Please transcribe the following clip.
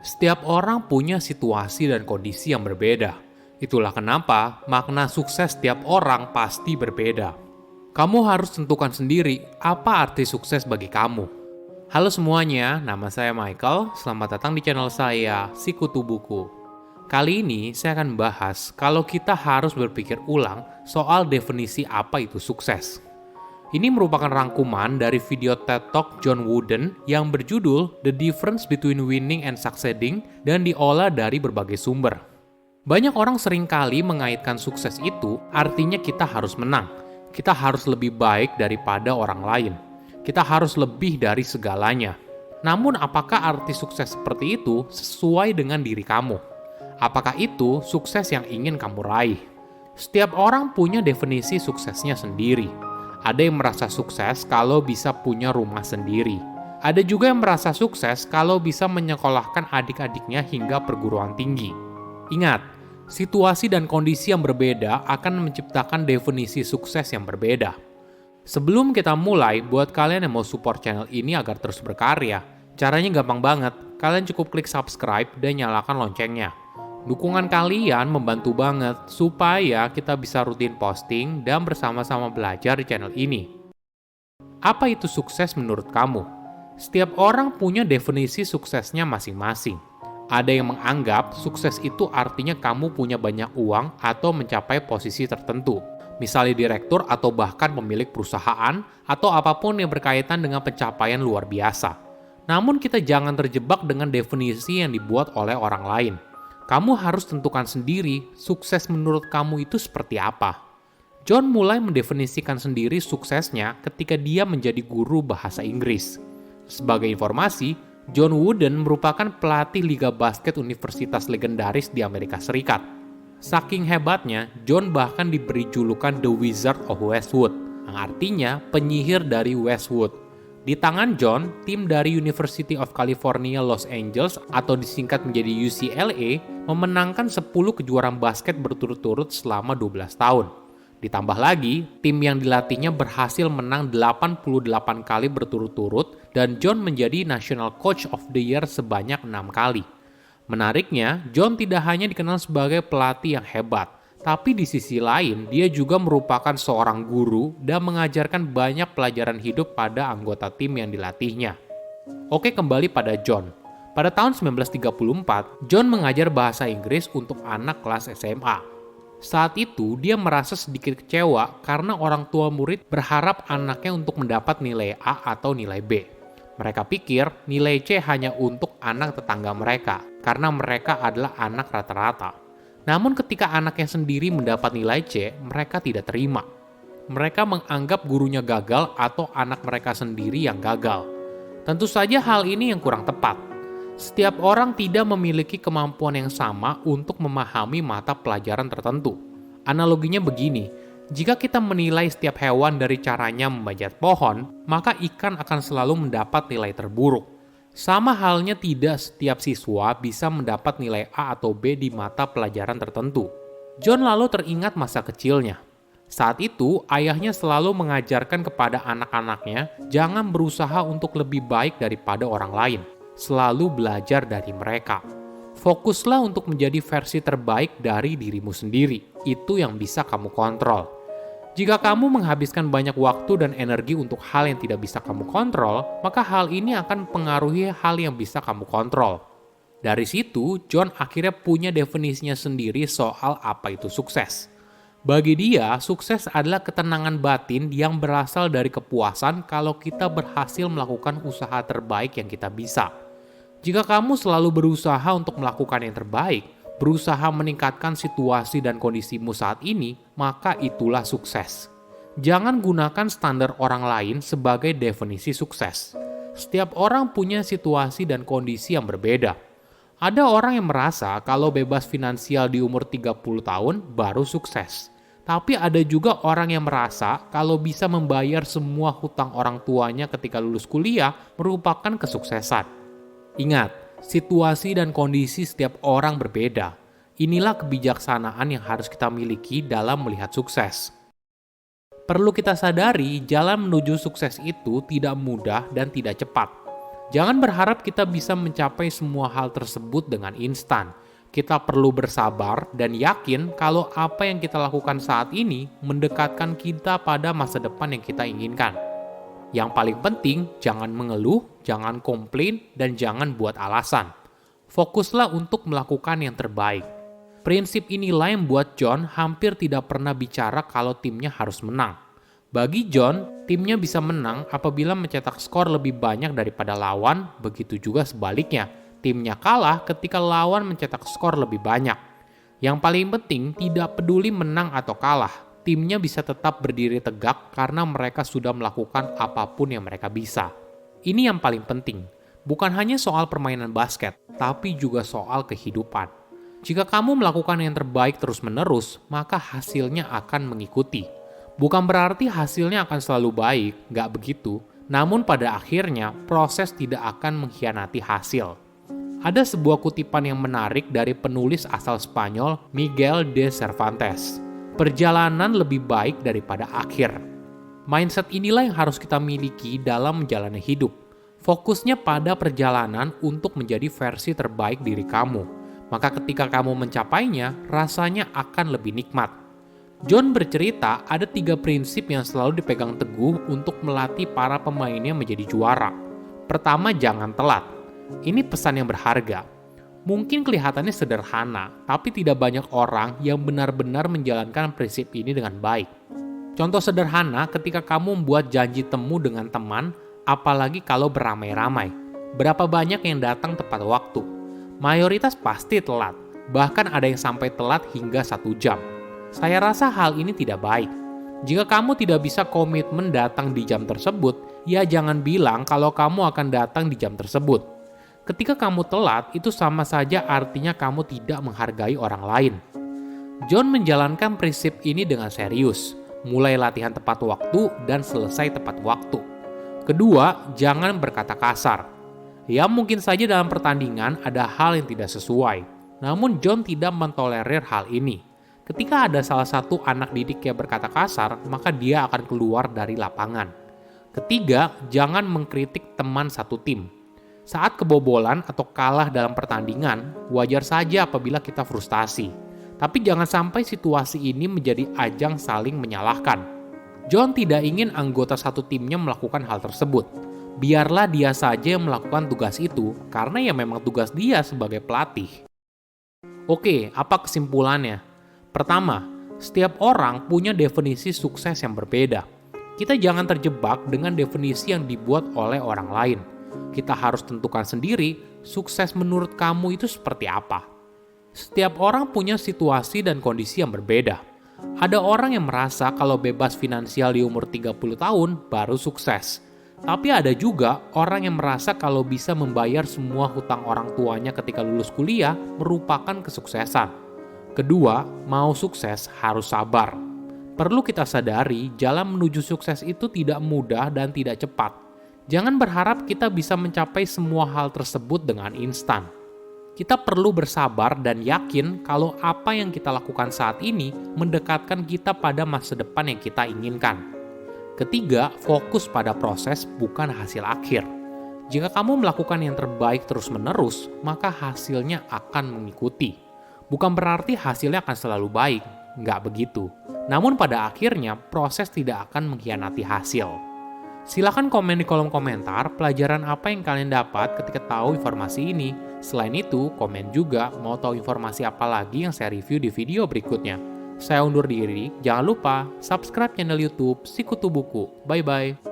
Setiap orang punya situasi dan kondisi yang berbeda. Itulah kenapa makna sukses setiap orang pasti berbeda. Kamu harus tentukan sendiri apa arti sukses bagi kamu. Halo semuanya, nama saya Michael. Selamat datang di channel saya, Sikutu Buku. Kali ini saya akan bahas kalau kita harus berpikir ulang soal definisi apa itu sukses. Ini merupakan rangkuman dari video TED Talk John Wooden yang berjudul The Difference Between Winning and Succeeding dan diolah dari berbagai sumber. Banyak orang seringkali mengaitkan sukses itu artinya kita harus menang. Kita harus lebih baik daripada orang lain. Kita harus lebih dari segalanya. Namun apakah arti sukses seperti itu sesuai dengan diri kamu? Apakah itu sukses yang ingin kamu raih? Setiap orang punya definisi suksesnya sendiri. Ada yang merasa sukses kalau bisa punya rumah sendiri. Ada juga yang merasa sukses kalau bisa menyekolahkan adik-adiknya hingga perguruan tinggi. Ingat, situasi dan kondisi yang berbeda akan menciptakan definisi sukses yang berbeda. Sebelum kita mulai, buat kalian yang mau support channel ini agar terus berkarya, caranya gampang banget. Kalian cukup klik subscribe dan nyalakan loncengnya. Dukungan kalian membantu banget supaya kita bisa rutin posting dan bersama-sama belajar di channel ini. Apa itu sukses menurut kamu? Setiap orang punya definisi suksesnya masing-masing. Ada yang menganggap sukses itu artinya kamu punya banyak uang atau mencapai posisi tertentu. Misalnya direktur atau bahkan pemilik perusahaan atau apapun yang berkaitan dengan pencapaian luar biasa. Namun kita jangan terjebak dengan definisi yang dibuat oleh orang lain. Kamu harus tentukan sendiri sukses menurut kamu itu seperti apa. John mulai mendefinisikan sendiri suksesnya ketika dia menjadi guru bahasa Inggris. Sebagai informasi, John Wooden merupakan pelatih liga basket universitas legendaris di Amerika Serikat. Saking hebatnya, John bahkan diberi julukan The Wizard of Westwood, yang artinya penyihir dari Westwood. Di tangan John, tim dari University of California Los Angeles atau disingkat menjadi UCLA memenangkan 10 kejuaraan basket berturut-turut selama 12 tahun. Ditambah lagi, tim yang dilatihnya berhasil menang 88 kali berturut-turut dan John menjadi National Coach of the Year sebanyak 6 kali. Menariknya, John tidak hanya dikenal sebagai pelatih yang hebat, tapi di sisi lain, dia juga merupakan seorang guru dan mengajarkan banyak pelajaran hidup pada anggota tim yang dilatihnya. Oke, kembali pada John. Pada tahun 1934, John mengajar bahasa Inggris untuk anak kelas SMA. Saat itu, dia merasa sedikit kecewa karena orang tua murid berharap anaknya untuk mendapat nilai A atau nilai B. Mereka pikir nilai C hanya untuk anak tetangga mereka, karena mereka adalah anak rata-rata. Namun ketika anaknya sendiri mendapat nilai C, mereka tidak terima. Mereka menganggap gurunya gagal atau anak mereka sendiri yang gagal. Tentu saja hal ini yang kurang tepat. Setiap orang tidak memiliki kemampuan yang sama untuk memahami mata pelajaran tertentu. Analoginya begini, jika kita menilai setiap hewan dari caranya memanjat pohon, maka ikan akan selalu mendapat nilai terburuk. Sama halnya tidak setiap siswa bisa mendapat nilai A atau B di mata pelajaran tertentu. John lalu teringat masa kecilnya. Saat itu, ayahnya selalu mengajarkan kepada anak-anaknya jangan berusaha untuk lebih baik daripada orang lain. Selalu belajar dari mereka. Fokuslah untuk menjadi versi terbaik dari dirimu sendiri. Itu yang bisa kamu kontrol. Jika kamu menghabiskan banyak waktu dan energi untuk hal yang tidak bisa kamu kontrol, maka hal ini akan mempengaruhi hal yang bisa kamu kontrol. Dari situ, John akhirnya punya definisinya sendiri soal apa itu sukses. Bagi dia, sukses adalah ketenangan batin yang berasal dari kepuasan kalau kita berhasil melakukan usaha terbaik yang kita bisa. Jika kamu selalu berusaha untuk melakukan yang terbaik, berusaha meningkatkan situasi dan kondisimu saat ini, maka itulah sukses. Jangan gunakan standar orang lain sebagai definisi sukses. Setiap orang punya situasi dan kondisi yang berbeda. Ada orang yang merasa kalau bebas finansial di umur 30 tahun baru sukses. Tapi ada juga orang yang merasa kalau bisa membayar semua hutang orang tuanya ketika lulus kuliah merupakan kesuksesan. Ingat, situasi dan kondisi setiap orang berbeda. Inilah kebijaksanaan yang harus kita miliki dalam melihat sukses. Perlu kita sadari, jalan menuju sukses itu tidak mudah dan tidak cepat. Jangan berharap kita bisa mencapai semua hal tersebut dengan instan. Kita perlu bersabar dan yakin kalau apa yang kita lakukan saat ini mendekatkan kita pada masa depan yang kita inginkan. Yang paling penting, jangan mengeluh, jangan komplain, dan jangan buat alasan. Fokuslah untuk melakukan yang terbaik. Prinsip inilah yang membuat John hampir tidak pernah bicara kalau timnya harus menang. Bagi John, timnya bisa menang apabila mencetak skor lebih banyak daripada lawan, begitu juga sebaliknya. Timnya kalah ketika lawan mencetak skor lebih banyak. Yang paling penting, tidak peduli menang atau kalah, timnya bisa tetap berdiri tegak karena mereka sudah melakukan apapun yang mereka bisa. Ini yang paling penting, bukan hanya soal permainan basket, tapi juga soal kehidupan. Jika kamu melakukan yang terbaik terus-menerus, maka hasilnya akan mengikuti. Bukan berarti hasilnya akan selalu baik, nggak begitu. Namun pada akhirnya, proses tidak akan mengkhianati hasil. Ada sebuah kutipan yang menarik dari penulis asal Spanyol, Miguel de Cervantes. Perjalanan lebih baik daripada akhir. Mindset inilah yang harus kita miliki dalam menjalani hidup. Fokusnya pada perjalanan untuk menjadi versi terbaik diri kamu. Maka ketika kamu mencapainya, rasanya akan lebih nikmat. John bercerita ada 3 prinsip yang selalu dipegang teguh untuk melatih para pemainnya menjadi juara. Pertama, jangan telat. Ini pesan yang berharga. Mungkin kelihatannya sederhana, tapi tidak banyak orang yang benar-benar menjalankan prinsip ini dengan baik. Contoh sederhana ketika kamu membuat janji temu dengan teman, apalagi kalau beramai-ramai. Berapa banyak yang datang tepat waktu? Mayoritas pasti telat, bahkan ada yang sampai telat hingga 1 jam. Saya rasa hal ini tidak baik. Jika kamu tidak bisa komitmen datang di jam tersebut, ya jangan bilang kalau kamu akan datang di jam tersebut. Ketika kamu telat, itu sama saja artinya kamu tidak menghargai orang lain. John menjalankan prinsip ini dengan serius, mulai latihan tepat waktu dan selesai tepat waktu. Kedua, jangan berkata kasar. Ya mungkin saja dalam pertandingan ada hal yang tidak sesuai, namun John tidak mentolerir hal ini. Ketika ada salah satu anak didik yang berkata kasar, maka dia akan keluar dari lapangan. Ketiga, jangan mengkritik teman satu tim. Saat kebobolan atau kalah dalam pertandingan, wajar saja apabila kita frustasi. Tapi jangan sampai situasi ini menjadi ajang saling menyalahkan. John tidak ingin anggota satu timnya melakukan hal tersebut. Biarlah dia saja yang melakukan tugas itu, karena ya memang tugas dia sebagai pelatih. Oke, apa kesimpulannya? Pertama, setiap orang punya definisi sukses yang berbeda. Kita jangan terjebak dengan definisi yang dibuat oleh orang lain. Kita harus tentukan sendiri, sukses menurut kamu itu seperti apa. Setiap orang punya situasi dan kondisi yang berbeda. Ada orang yang merasa kalau bebas finansial di umur 30 tahun baru sukses. Tapi ada juga orang yang merasa kalau bisa membayar semua hutang orang tuanya ketika lulus kuliah merupakan kesuksesan. Kedua, mau sukses harus sabar. Perlu kita sadari, jalan menuju sukses itu tidak mudah dan tidak cepat. Jangan berharap kita bisa mencapai semua hal tersebut dengan instan. Kita perlu bersabar dan yakin kalau apa yang kita lakukan saat ini mendekatkan kita pada masa depan yang kita inginkan. Ketiga, fokus pada proses bukan hasil akhir. Jika kamu melakukan yang terbaik terus-menerus, maka hasilnya akan mengikuti. Bukan berarti hasilnya akan selalu baik, nggak begitu. Namun pada akhirnya, proses tidak akan mengkhianati hasil. Silahkan komen di kolom komentar pelajaran apa yang kalian dapat ketika tahu informasi ini. Selain itu, komen juga mau tahu informasi apa lagi yang saya review di video berikutnya. Saya undur diri, jangan lupa subscribe channel YouTube Sikutu Buku. Bye-bye.